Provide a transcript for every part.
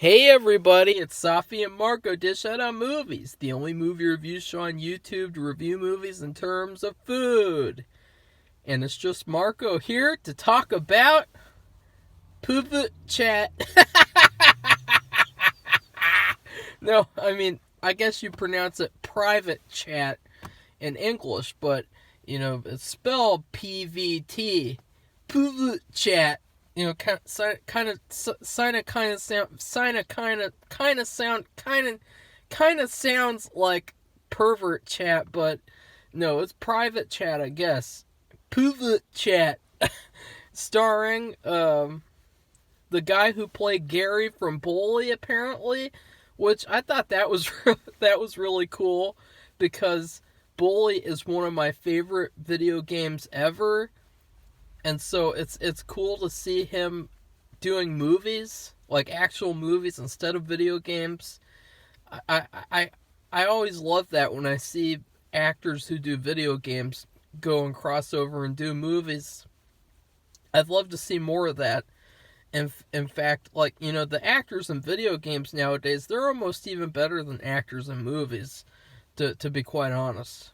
Hey everybody, it's Safi and Marco Dish Out on Movies, the only movie review show on YouTube to review movies in terms of food. And it's just Marco here to talk about Pvt Chat. No, I guess you pronounce it private chat in English, but, it's spelled Pvt, Pvt Chat. Kind of sounds like pervert chat, but no, it's private chat, I guess. Pvt Chat, starring the guy who played Gary from Bully, apparently, which I thought that was that was really cool because Bully is one of my favorite video games ever. And so it's cool to see him doing movies, like actual movies instead of video games. I always love that when I see actors who do video games go and cross over and do movies. I'd love to see more of that. In fact, the actors in video games nowadays, they're almost even better than actors in movies, to be quite honest.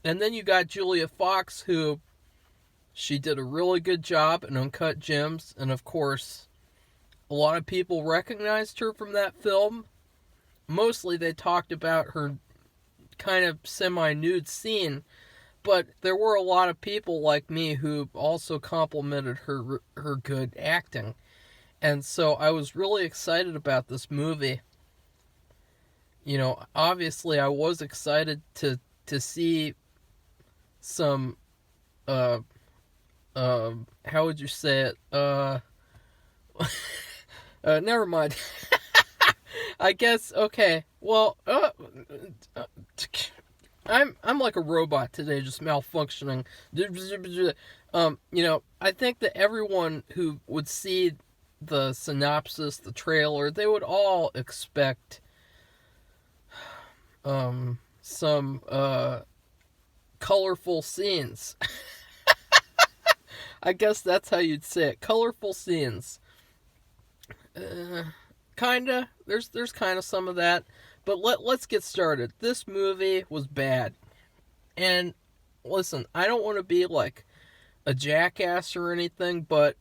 And then you got Julia Fox, who she did a really good job in Uncut Gems, and of course, a lot of people recognized her from that film. Mostly they talked about her kind of semi-nude scene, but there were a lot of people like me who also complimented her good acting. And so I was really excited about this movie. Obviously I was excited to see some how would you say it? Never mind. I guess, okay. Well, I'm like a robot today, just malfunctioning. I think that everyone who would see the synopsis, the trailer, they would all expect some colorful scenes. I guess that's how you'd say it. Colorful scenes. Kinda. There's kind of some of that. But let's get started. This movie was bad. And listen, I don't want to be like a jackass or anything, but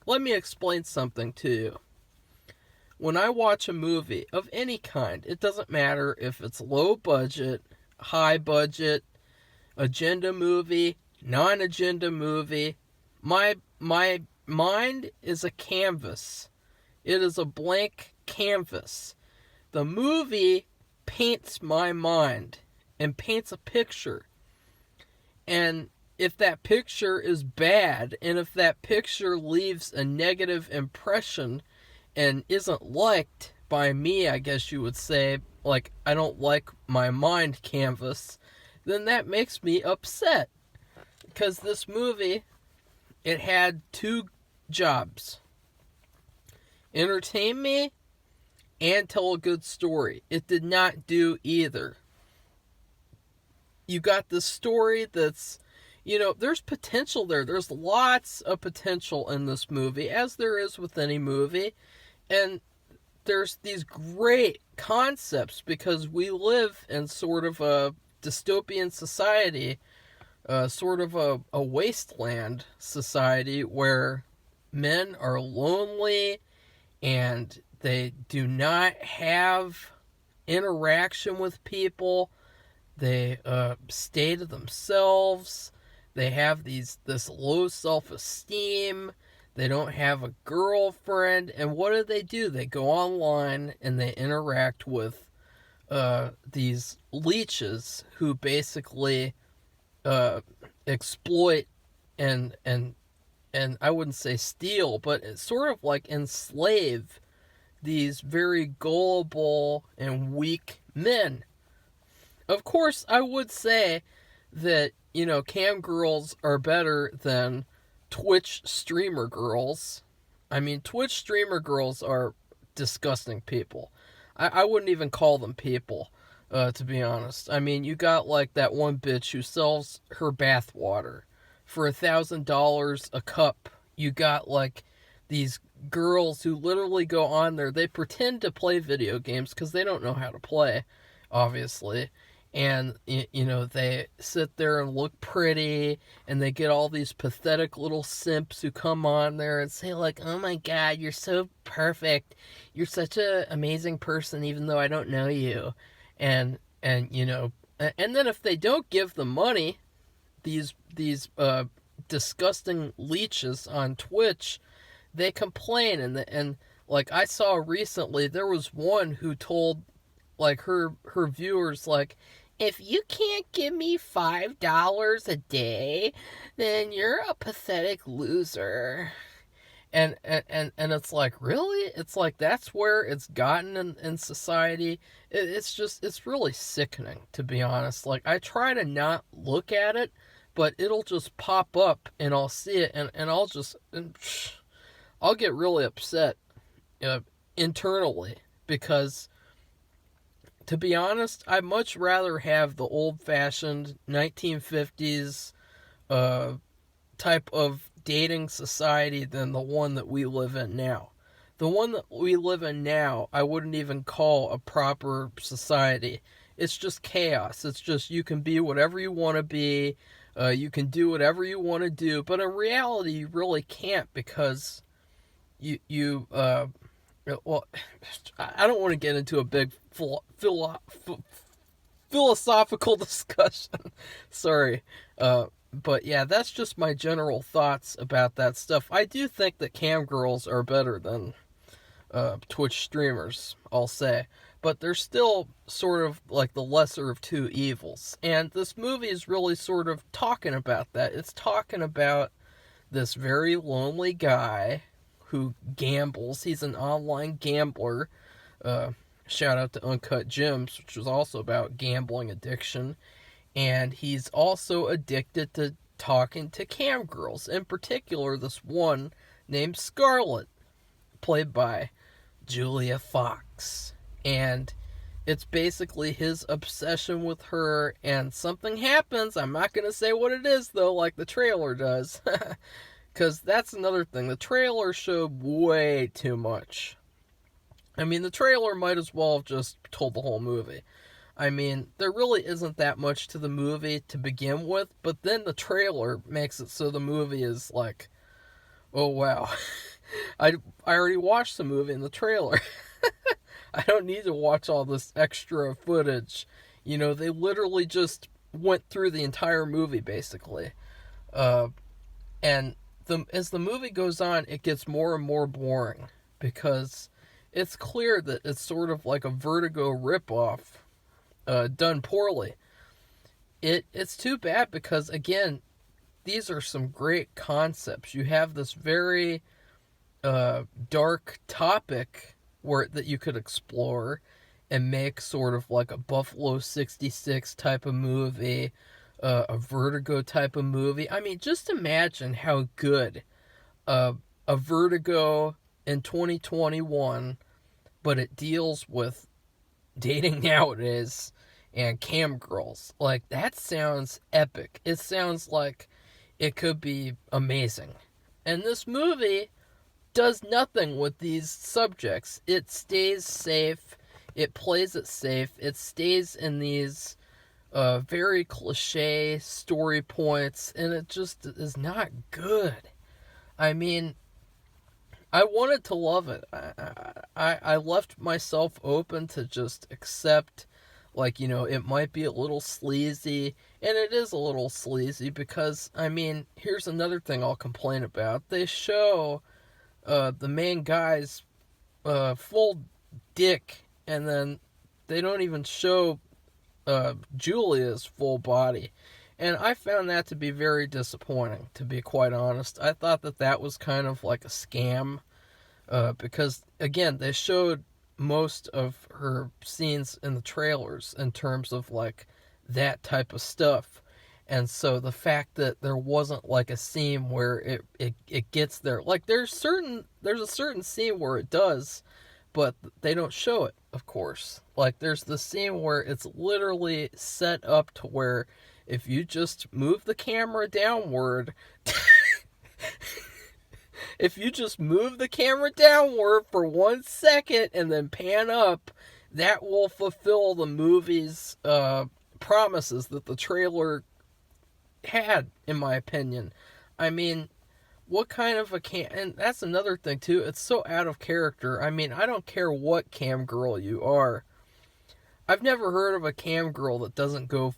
let me explain something to you. When I watch a movie of any kind, it doesn't matter if it's low budget, high budget, agenda movie, non-agenda movie, my mind is a canvas. It is a blank canvas. The movie paints my mind and paints a picture. And if that picture is bad, and if that picture leaves a negative impression and isn't liked by me, I guess you would say, like I don't like my mind canvas, then that makes me upset. Because this movie, it had two jobs: entertain me and tell a good story. It did not do either. You got this story that's, there's potential there. There's lots of potential in this movie, as there is with any movie. And there's these great concepts because we live in sort of a dystopian society, sort of a wasteland society where men are lonely and they do not have interaction with people. They stay to themselves. They have this low self-esteem. They don't have a girlfriend. And what do? They go online and they interact with these leeches who basically exploit and I wouldn't say steal, but it's sort of like enslave these very gullible and weak men. Of course, I would say that, cam girls are better than Twitch streamer girls. I mean, Twitch streamer girls are disgusting people. I wouldn't even call them people, to be honest. I mean, you got like that one bitch who sells her bath water for $1,000 a cup. You got like these girls who literally go on there. They pretend to play video games because they don't know how to play, obviously. And, they sit there and look pretty, and they get all these pathetic little simps who come on there and say, like, oh my god, you're so perfect. You're such an amazing person, even though I don't know you. And then if they don't give them money, these disgusting leeches on Twitch, they complain. And like, I saw recently, there was one who told, like, her viewers, like, if you can't give me $5 a day, then you're a pathetic loser. And it's like, really? It's like, that's where it's gotten in society. It's really sickening, to be honest. Like, I try to not look at it, but it'll just pop up and I'll see it, and I'll get really upset internally, because, to be honest, I'd much rather have the old-fashioned 1950s type of dating society than the one that we live in now. The one that we live in now, I wouldn't even call a proper society. It's just chaos. It's just, you can be whatever you want to be. You can do whatever you want to do. But in reality, you really can't, because well, I don't want to get into a big philosophical discussion. Sorry. But yeah, that's just my general thoughts about that stuff. I do think that cam girls are better than Twitch streamers, I'll say. But they're still sort of like the lesser of two evils. And this movie is really sort of talking about that. It's talking about this very lonely guy who gambles. He's an online gambler. Shout out to Uncut Gems, which was also about gambling addiction. And he's also addicted to talking to cam girls. In particular, this one named Scarlett, played by Julia Fox. And it's basically his obsession with her, and something happens. I'm not going to say what it is, though, like the trailer does. Because that's another thing. The trailer showed way too much. I mean, the trailer might as well have just told the whole movie. I mean, there really isn't that much to the movie to begin with, but then the trailer makes it so the movie is like, oh wow, I already watched the movie in the trailer. I don't need to watch all this extra footage. They literally just went through the entire movie, basically. And as the movie goes on, it gets more and more boring, because it's clear that it's sort of like a Vertigo ripoff, done poorly. It's too bad, because, again, these are some great concepts. You have this very dark topic that you could explore and make sort of like a Buffalo 66 type of movie, a Vertigo type of movie. I mean, just imagine how good a Vertigo in 2021, but it deals with dating nowadays and cam girls. Like, that sounds epic. It sounds like it could be amazing. And this movie does nothing with these subjects. It stays safe. It plays it safe. It stays in these very cliche story points, and it just is not good. I mean, I wanted to love it. I left myself open to just accept, like, it might be a little sleazy, and it is a little sleazy, because, I mean, here's another thing I'll complain about. They show the main guy's full dick, and then they don't even show Julia's full body. And I found that to be very disappointing, to be quite honest. I thought that was kind of like a scam, because, again, they showed most of her scenes in the trailers in terms of, like, that type of stuff. And so the fact that there wasn't, like, a scene where it gets there. Like, there's a certain scene where it does, but they don't show it, of course. Like, there's the scene where it's literally set up to where if you just move the camera downward, If you just move the camera downward for 1 second and then pan up, that will fulfill the movie's promises that the trailer had, in my opinion. I mean, what kind of a and that's another thing too, it's so out of character. I mean, I don't care what cam girl you are. I've never heard of a cam girl that doesn't go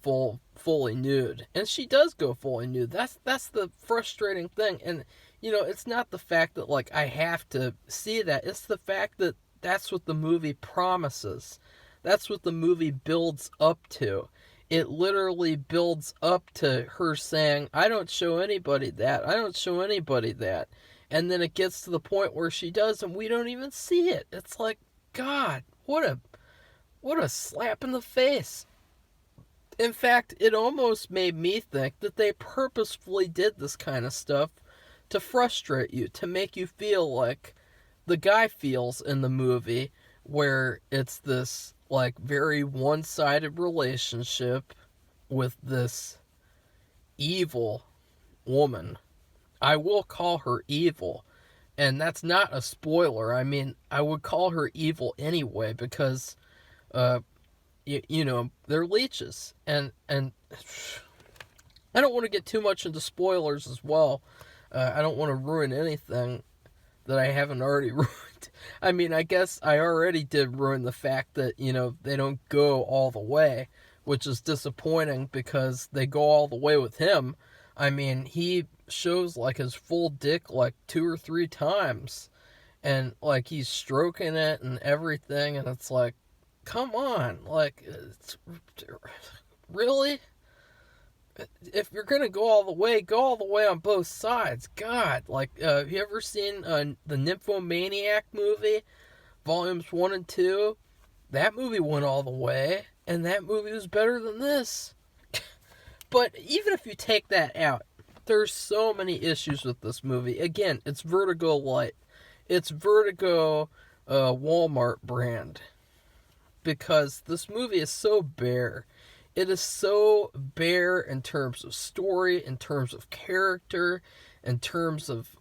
fully nude, and she does go fully nude. That's the frustrating thing. And it's not the fact that like I have to see that. It's the fact that that's what the movie promises. That's what the movie builds up to. It literally builds up to her saying, I don't show anybody that. I don't show anybody that. And then it gets to the point where she does, and we don't even see it. It's like, God, what a slap in the face. In fact, it almost made me think that they purposefully did this kind of stuff to frustrate you, to make you feel like the guy feels in the movie, where it's this like very one-sided relationship with this evil woman. I will call her evil, and that's not a spoiler. I mean, I would call her evil anyway, because they're leeches, and I don't want to get too much into spoilers as well. I don't want to ruin anything that I haven't already ruined. I mean, I guess I already did ruin the fact that, they don't go all the way, which is disappointing because they go all the way with him. I mean, he shows like his full dick like 2 or 3 times, and like he's stroking it and everything, and it's like, come on, like, really? If you're gonna go all the way on both sides. God, like, have you ever seen the Nymphomaniac movie, volumes 1 and 2? That movie went all the way, and that movie was better than this. But even if you take that out, there's so many issues with this movie. Again, it's Vertigo Light. It's Vertigo Walmart brand. Because this movie is so bare. It is so bare in terms of story, in terms of character, in terms of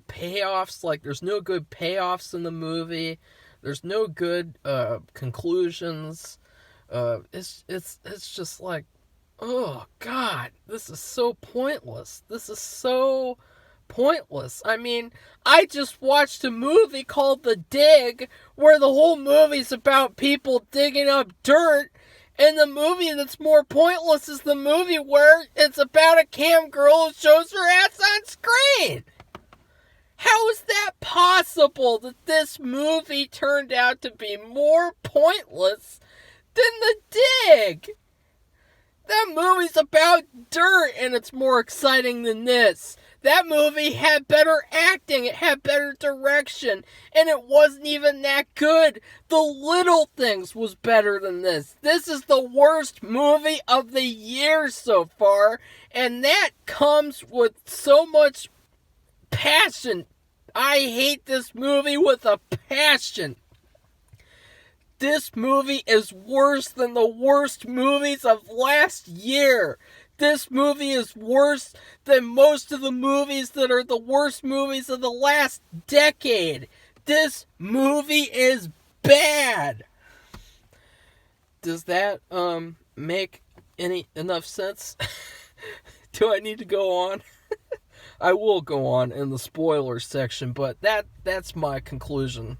payoffs. Like, there's no good payoffs in the movie. There's no good conclusions. It's just like, oh God, this is so pointless. This is so pointless. I mean, I just watched a movie called The Dig, where the whole movie's about people digging up dirt. And the movie that's more pointless is the movie where it's about a cam girl who shows her ass on screen. How is that possible that this movie turned out to be more pointless than The Dig? That movie's about dirt, and it's more exciting than this. That movie had better acting, it had better direction, and it wasn't even that good. The Little Things was better than this. This is the worst movie of the year so far, and that comes with so much passion. I hate this movie with a passion. This movie is worse than the worst movies of last year. This movie is worse than most of the movies that are the worst movies of the last decade. This movie is bad. Does that make enough sense? Do I need to go on? I will go on in the spoilers section, but that's my conclusion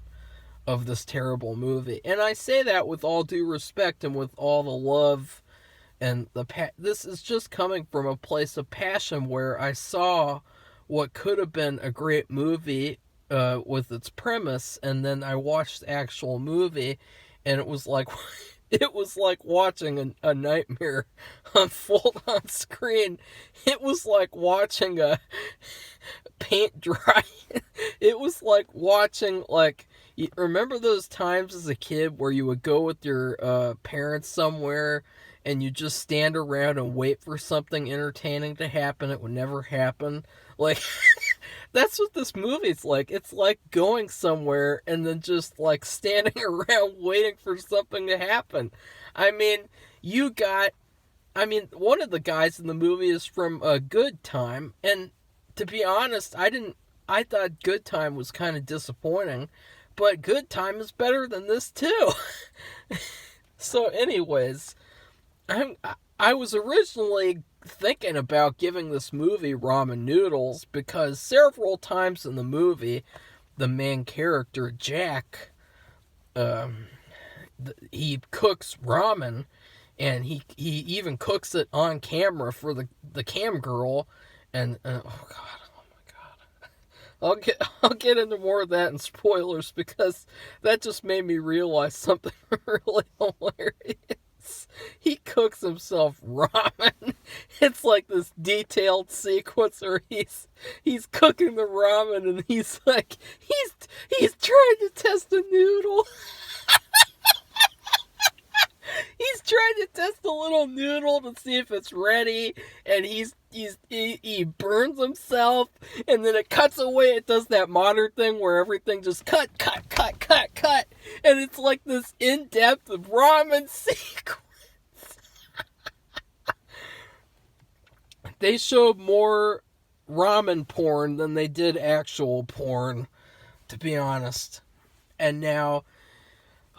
of this terrible movie. And I say that with all due respect and with all the love. And this is just coming from a place of passion where I saw what could have been a great movie with its premise, and then I watched the actual movie, and it was like watching a nightmare unfold on screen. It was like watching a paint dry. It was like watching, like, you remember those times as a kid where you would go with your parents somewhere and you just stand around and wait for something entertaining to happen? It would never happen. Like, that's what this movie's like. It's like going somewhere and then just, like, standing around waiting for something to happen. I mean, one of the guys in the movie is from A Good Time, and to be honest, I thought Good Time was kind of disappointing, but Good Time is better than this too. So anyways, I was originally thinking about giving this movie ramen noodles because several times in the movie, the main character, Jack, he cooks ramen, and he even cooks it on camera for the cam girl, and oh god, oh my god, I'll get into more of that in spoilers because that just made me realize something really hilarious. He cooks himself ramen. It's like this detailed sequence where he's cooking the ramen, and he's like he's trying to test a noodle. He's trying to test a little noodle to see if it's ready, and he burns himself, and then it cuts away. It does that modern thing where everything just cut, and it's like this in-depth ramen sequence. They showed more ramen porn than they did actual porn, to be honest. And now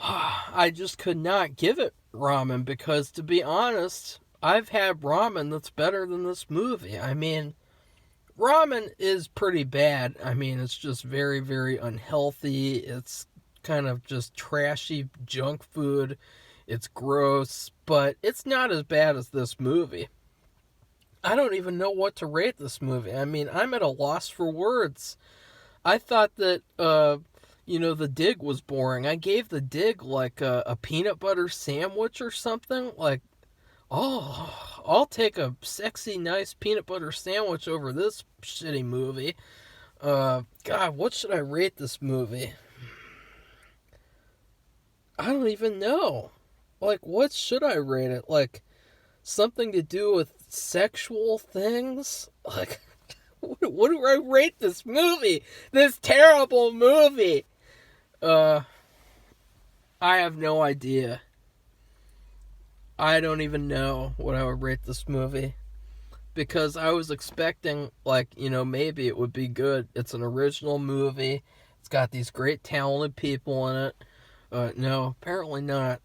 I just could not give it ramen because, to be honest, I've had ramen that's better than this movie. I mean, ramen is pretty bad. I mean, it's just very, very unhealthy. It's kind of just trashy junk food. It's gross, but it's not as bad as this movie. I don't even know what to rate this movie. I mean, I'm at a loss for words. I thought that, The Dig was boring. I gave The Dig like a peanut butter sandwich or something. Like, oh, I'll take a sexy, nice peanut butter sandwich over this shitty movie. God, what should I rate this movie? I don't even know. Like, what should I rate it? Like, something to do with sexual things? Like, what do I rate this movie? This terrible movie? I have no idea. I don't even know what I would rate this movie. Because I was expecting, maybe it would be good. It's an original movie. It's got these great talented people in it. No, apparently not.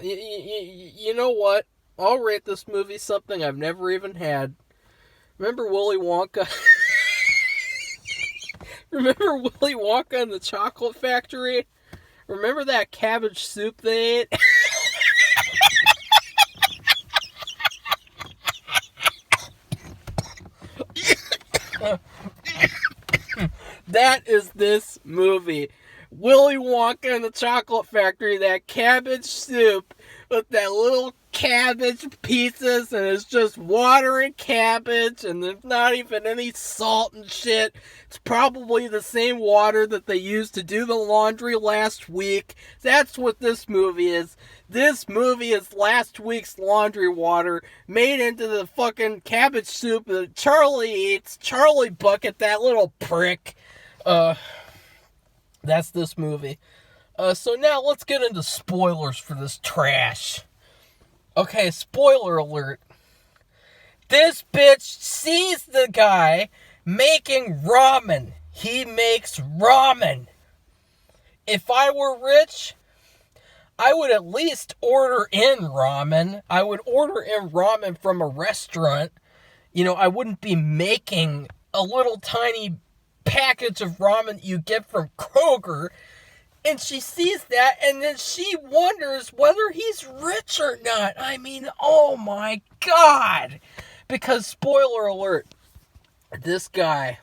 You know what? I'll rate this movie something I've never even had. Remember Willy Wonka? Remember Willy Wonka and the Chocolate Factory? Remember that cabbage soup they ate? That is this movie. Willy Wonka and the Chocolate Factory, that cabbage soup with that little cabbage pieces, and it's just water and cabbage, and there's not even any salt and shit. It's probably the same water that they used to do the laundry last week. That's what this movie is. This movie is last week's laundry water made into the fucking cabbage soup that Charlie eats. Charlie Bucket, that little prick. That's this movie. So now let's get into spoilers for this trash. Okay, spoiler alert. This bitch sees the guy making ramen. He makes ramen. If I were rich, I would at least order in ramen. I would order in ramen from a restaurant. I wouldn't be making a little tiny package of ramen you get from Kroger. And she sees that, and then she wonders whether he's rich or not. I mean, oh my God. Because, spoiler alert, this guy,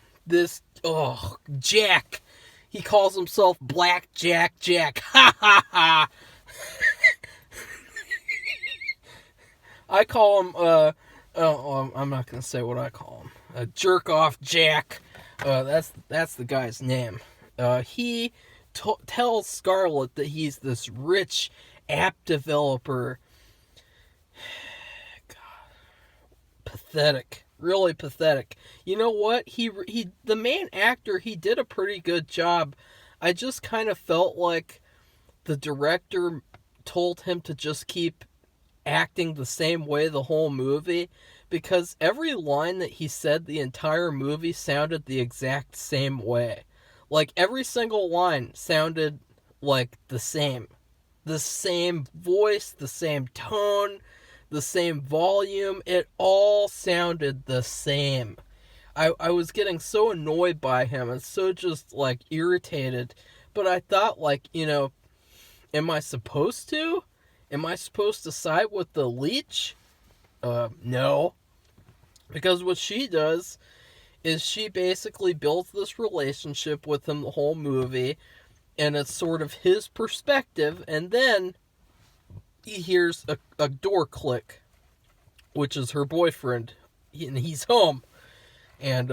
Jack, he calls himself Black Jack. Ha ha ha. I call him, I'm not going to say what I call him. Jerk off Jack. That's the guy's name. He tells Scarlett that he's this rich app developer. God, pathetic, really pathetic. You know what? The main actor, he did a pretty good job. I just kind of felt like the director told him to just keep acting the same way the whole movie, because every line that he said the entire movie sounded the exact same way. Like, every single line sounded like the same. The same voice, the same tone, the same volume. It all sounded the same. I was getting so annoyed by him and so just, like, irritated. But I thought, like, am I supposed to? Am I supposed to side with the leech? No. Because what she does is she basically builds this relationship with him the whole movie, and it's sort of his perspective, and then he hears a door click, which is her boyfriend, and he's home, and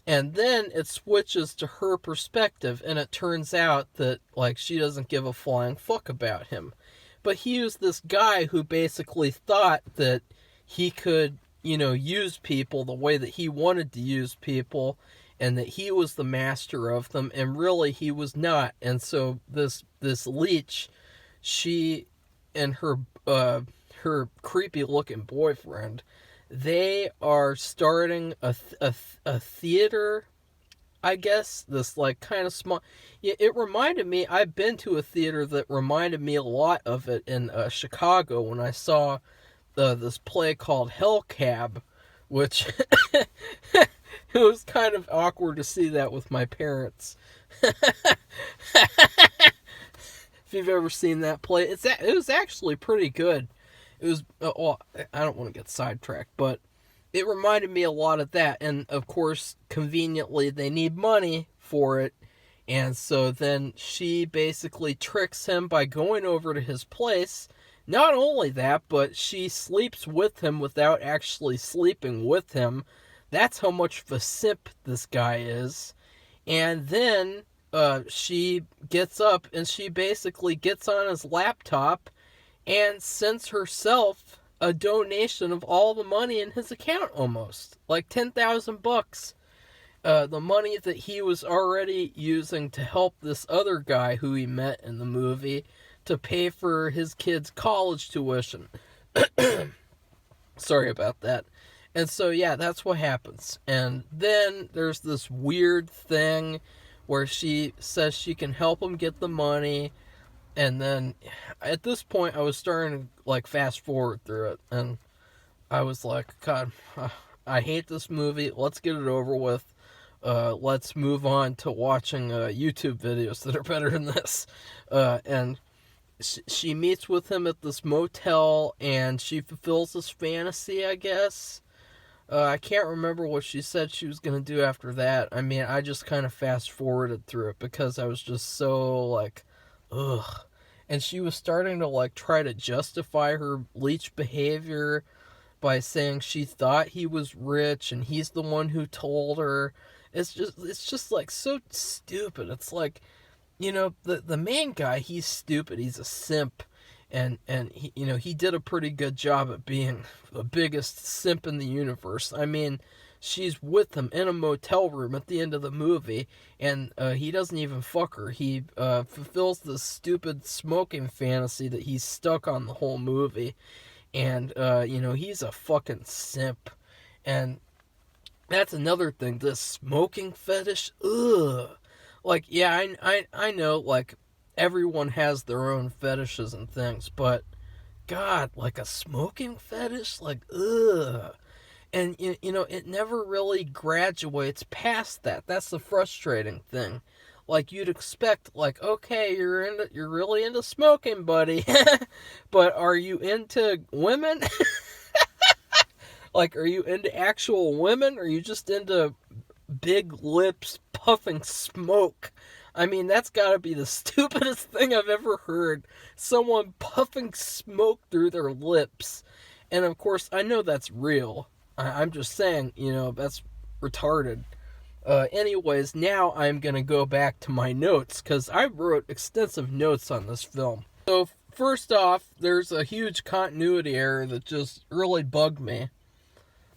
and then it switches to her perspective, and it turns out that, like, she doesn't give a flying fuck about him. But he was this guy who basically thought that he could, use people the way that he wanted to use people, and that he was the master of them, and really he was not. And so this leech, she and her creepy looking boyfriend, they are starting a theater, I guess. This, like, kind of small. Yeah, it reminded me. I've been to a theater that reminded me a lot of it in Chicago when I saw this play called Hell Cab, which it was kind of awkward to see that with my parents. If you've ever seen that play, it was actually pretty good. It was, well, I don't want to get sidetracked, but it reminded me a lot of that. And of course, conveniently, they need money for it. And so then she basically tricks him by going over to his place. Not only that, but she sleeps with him without actually sleeping with him. That's how much of a simp this guy is. And then she gets up and she basically gets on his laptop and sends herself a donation of all the money in his account, almost. Like $10,000. The money that he was already using to help this other guy who he met in the movie to pay for his kid's college tuition. Sorry about that. And so, yeah, that's what happens. And then there's this weird thing where she says she can help him get the money. And then, at this point, I was starting to, like, fast forward through it. And I was like, God, I hate this movie. Let's get it over with. Let's move on to watching YouTube videos that are better than this. And she meets with him at this motel, and she fulfills this fantasy, I guess. I can't remember what she said she was going to do after that. I mean, I just kind of fast forwarded through it because I was just so, like, ugh. And she was starting to, like, try to justify her leech behavior by saying she thought he was rich and he's the one who told her. It's just like so stupid. It's like, the main guy, he's stupid. He's a simp. And he, he did a pretty good job at being the biggest simp in the universe. I mean, she's with him in a motel room at the end of the movie, and he doesn't even fuck her. He fulfills this stupid smoking fantasy that he's stuck on the whole movie. And, he's a fucking simp. And that's another thing, this smoking fetish, ugh. Like, yeah, I know, like, everyone has their own fetishes and things, but God, like a smoking fetish, like, ugh. And it never really graduates past that. That's the frustrating thing. Like, you'd expect, like, okay, you're really into smoking, buddy. But are you into women? Like, are you into actual women? Or are you just into big lips puffing smoke? I mean, that's gotta be the stupidest thing I've ever heard. Someone puffing smoke through their lips. And of course, I know that's real. I'm just saying, that's retarded. Anyways, now I'm gonna go back to my notes, because I wrote extensive notes on this film. So, first off, there's a huge continuity error that just really bugged me.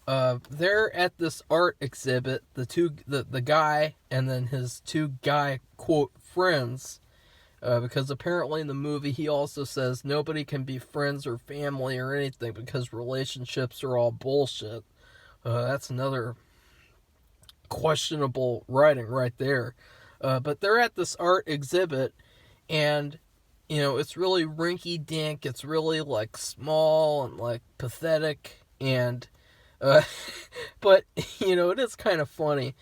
They're at this art exhibit, the guy and then his two guy, quote, friends, Because apparently in the movie he also says nobody can be friends or family or anything because relationships are all bullshit. That's another questionable writing right there. But they're at this art exhibit, and it's really rinky dink. It's really like small and like pathetic, and uh, but it is kind of funny.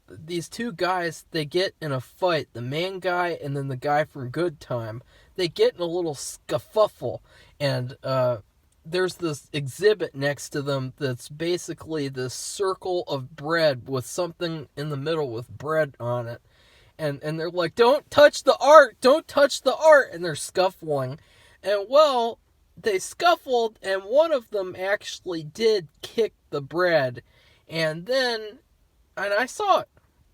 These two guys, they get in a fight. The main guy and then the guy from Good Time. They get in a little scuffle, and there's this exhibit next to them that's basically this circle of bread with something in the middle with bread on it. And they're like, don't touch the art, don't touch the art, and they're scuffling. And well, they scuffled, and one of them actually did kick the bread. And I saw it.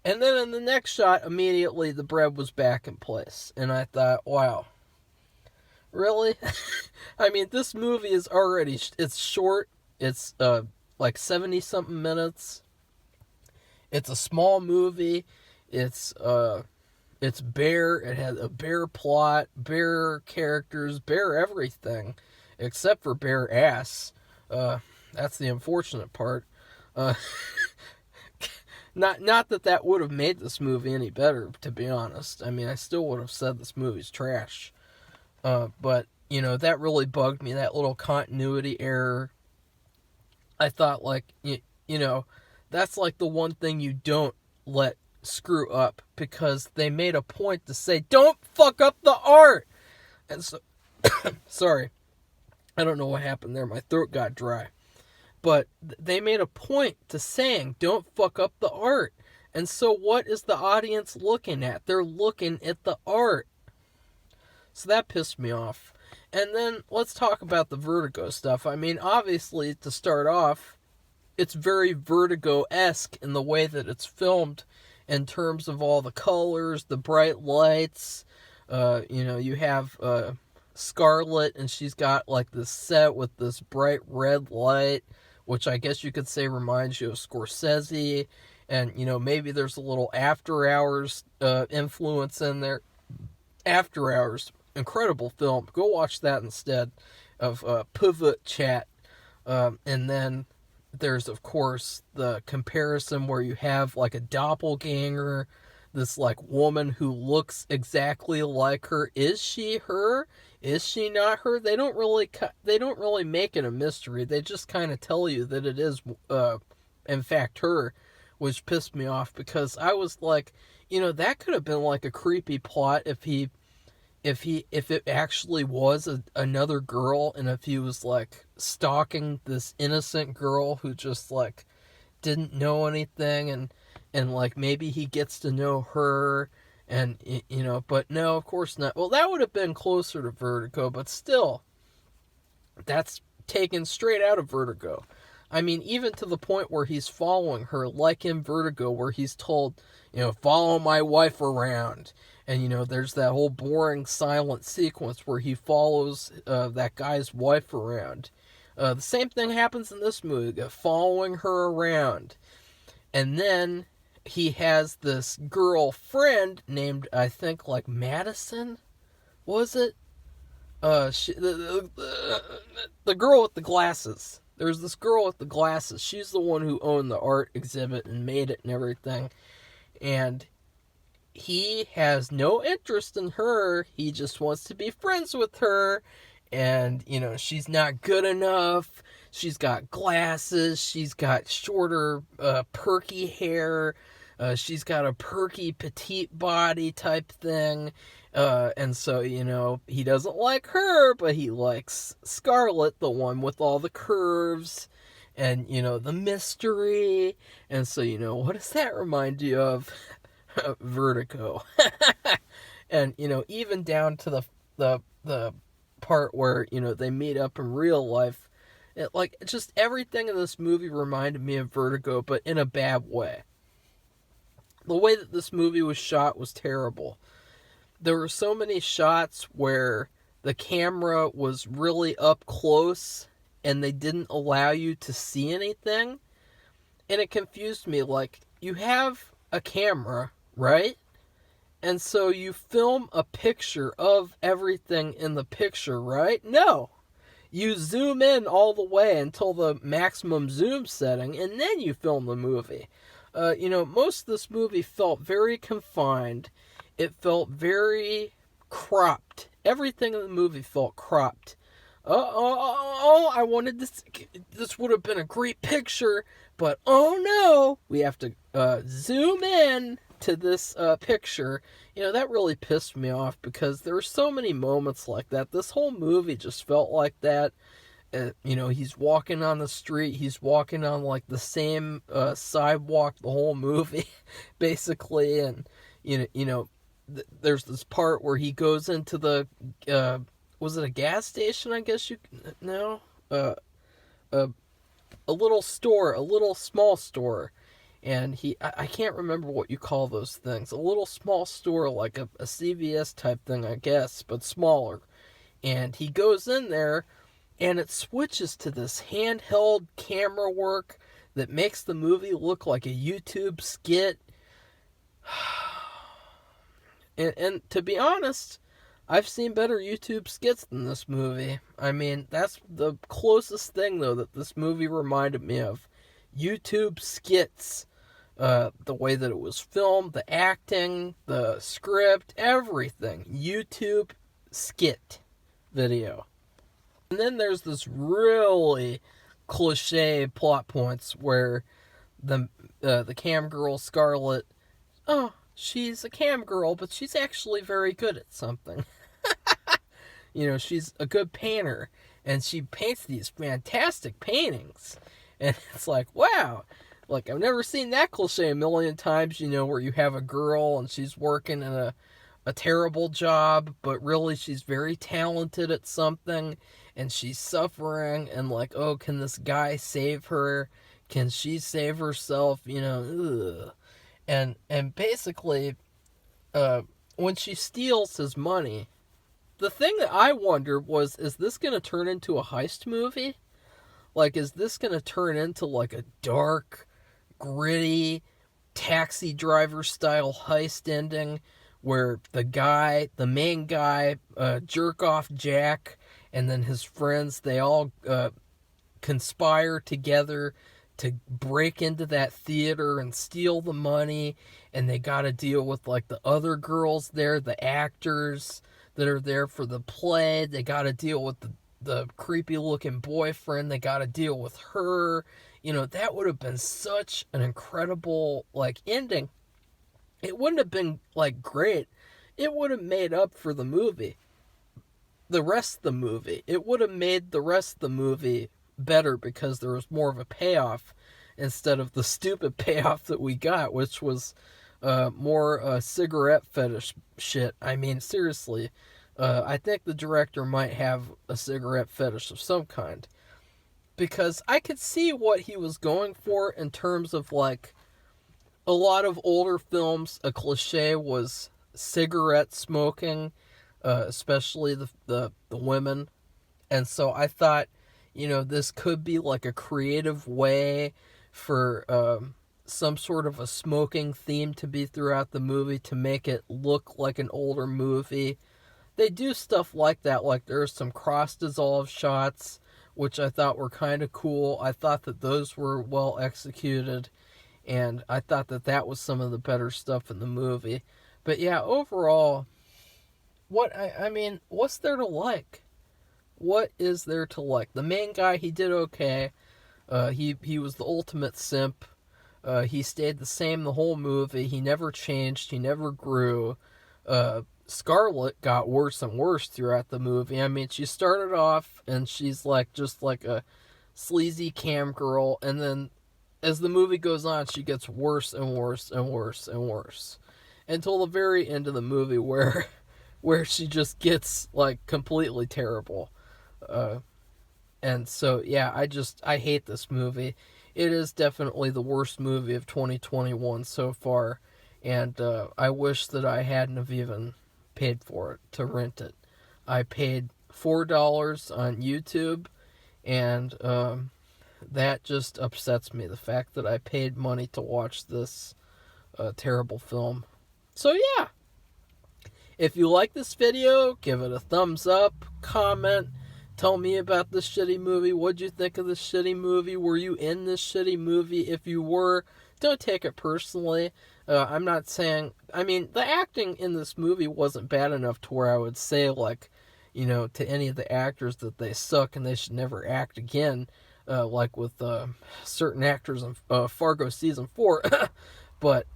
And then in the next shot, immediately the bread was back in place. And I thought, wow, really? I mean, this movie is already, it's short. It's like 70-something minutes. It's a small movie. It's bare. It has a bare plot, bare characters, bare everything, except for bare ass. That's the unfortunate part. Not that would have made this movie any better, to be honest. I mean, I still would have said this movie's trash. But that really bugged me. That little continuity error. I thought, like, that's like the one thing you don't let screw up, because they made a point to say, don't fuck up the art. And so, sorry, I don't know what happened there. My throat got dry. But they made a point to saying, don't fuck up the art. And so what is the audience looking at? They're looking at the art. So that pissed me off. And then let's talk about the Vertigo stuff. I mean, obviously, to start off, it's very Vertigo-esque in the way that it's filmed, in terms of all the colors, the bright lights. You have Scarlet, and she's got like this set with this bright red light, which I guess you could say reminds you of Scorsese. And, maybe there's a little After Hours influence in there. After Hours, incredible film. Go watch that instead of Pvt Chat. And then there's, of course, the comparison where you have like a doppelganger, this like woman who looks exactly like her. Is she her? Is she not her? They don't really make it a mystery. They just kind of tell you that it is, in fact, her, which pissed me off, because I was like, that could have been like a creepy plot if it actually was another girl, and if he was like stalking this innocent girl who just like didn't know anything, and like maybe he gets to know her, and but no, of course not. Well, that would have been closer to Vertigo, but still, that's taken straight out of Vertigo. I mean, even to the point where he's following her, like in Vertigo, where he's told, follow my wife around. And, there's that whole boring silent sequence where he follows that guy's wife around. The same thing happens in this movie, following her around. And then he has this girlfriend named, I think, like Madison? Was it? The girl with the glasses. There's this girl with the glasses. She's the one who owned the art exhibit and made it and everything. And he has no interest in her. He just wants to be friends with her. And, she's not good enough. She's got glasses. She's got shorter, perky hair. She's got a perky, petite body type thing. And so, he doesn't like her, but he likes Scarlet, the one with all the curves. And, the mystery. And so, what does that remind you of? Vertigo. And even down to the part where they meet up in real life, just everything in this movie reminded me of Vertigo, but in a bad way. The way that this movie was shot was terrible. There were so many shots where the camera was really up close and they didn't allow you to see anything, and it confused me. Like, you have a camera, right? And so you film a picture of everything in the picture, right? No. You zoom in all the way until the maximum zoom setting, and then you film the movie. Most of this movie felt very confined. It felt very cropped. Everything in the movie felt cropped. I wanted this. This would have been a great picture, but oh no, we have to zoom in to this picture. That really pissed me off because there were so many moments like that. This whole movie just felt like that. He's walking on the street. He's walking on like the same sidewalk the whole movie, basically. And there's this part where he goes into the was it a gas station? I guess you no, a little store, a little small store. And I can't remember what you call those things. A little small store, like a CVS type thing, I guess, but smaller. And he goes in there, and it switches to this handheld camera work that makes the movie look like a YouTube skit. And to be honest, I've seen better YouTube skits than this movie. I mean, that's the closest thing, though, that this movie reminded me of. YouTube skits. The way that it was filmed, the acting, the script, everything. YouTube skit video. And then there's this really cliche plot points where the cam girl Scarlett, she's a cam girl, but she's actually very good at something. She's a good painter, and she paints these fantastic paintings. And it's like, wow. Like, I've never seen that cliche a million times, where you have a girl and she's working in a terrible job, but really she's very talented at something, and she's suffering, and like, oh, can this guy save her? Can she save herself? Ugh. And basically, when she steals his money, the thing that I wondered was, is this going to turn into a heist movie? Like, is this going to turn into like a dark, gritty, Taxi Driver style heist ending where the main guy, jerk off Jack, and then his friends, they all conspire together to break into that theater and steal the money, and they got to deal with like the other girls there, the actors that are there for the play. They got to deal with the creepy looking boyfriend. They got to deal with her. That would have been such an incredible like ending. It wouldn't have been like great. It would have made up for the movie. The rest of the movie. It would have made the rest of the movie better because there was more of a payoff instead of the stupid payoff that we got, which was more cigarette fetish shit. I mean, seriously. I think the director might have a cigarette fetish of some kind. Because I could see what he was going for in terms of, like, a lot of older films, a cliche was cigarette smoking, especially the women. And so I thought, this could be like a creative way for some sort of a smoking theme to be throughout the movie to make it look like an older movie. They do stuff like that, like there's some cross-dissolve shots, which I thought were kind of cool. I thought that those were well executed, and I thought that was some of the better stuff in the movie. But yeah, overall, what's there to like? What is there to like? The main guy, he did okay. He was the ultimate simp. He stayed the same the whole movie. He never changed. He never grew. Scarlett got worse and worse throughout the movie. I mean, she started off and she's just like a sleazy cam girl, and then as the movie goes on, she gets worse and worse and worse and worse until the very end of the movie where she just gets like completely terrible. And so yeah, I hate this movie. It is definitely the worst movie of 2021 so far, and I wish that I hadn't have even paid for it to rent it. I paid $4 on YouTube, and that just upsets me, the fact that I paid money to watch this terrible film. So yeah, If you like this video, give it a thumbs up, comment, tell me about this shitty movie. What'd you think of this shitty movie? Were you in this shitty movie? If you were, don't take it personally. I'm not saying... I mean, the acting in this movie wasn't bad enough to where I would say, like, you know, to any of the actors that they suck and they should never act again, like with certain actors in Fargo Season 4. But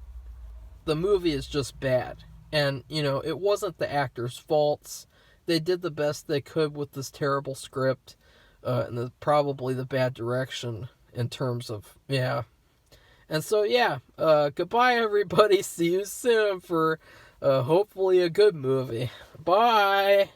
the movie is just bad. And, you know, it wasn't the actors' faults. They did the best they could with this terrible script, and probably the bad direction in terms of, yeah. And so, yeah, goodbye, everybody. See you soon for hopefully a good movie. Bye!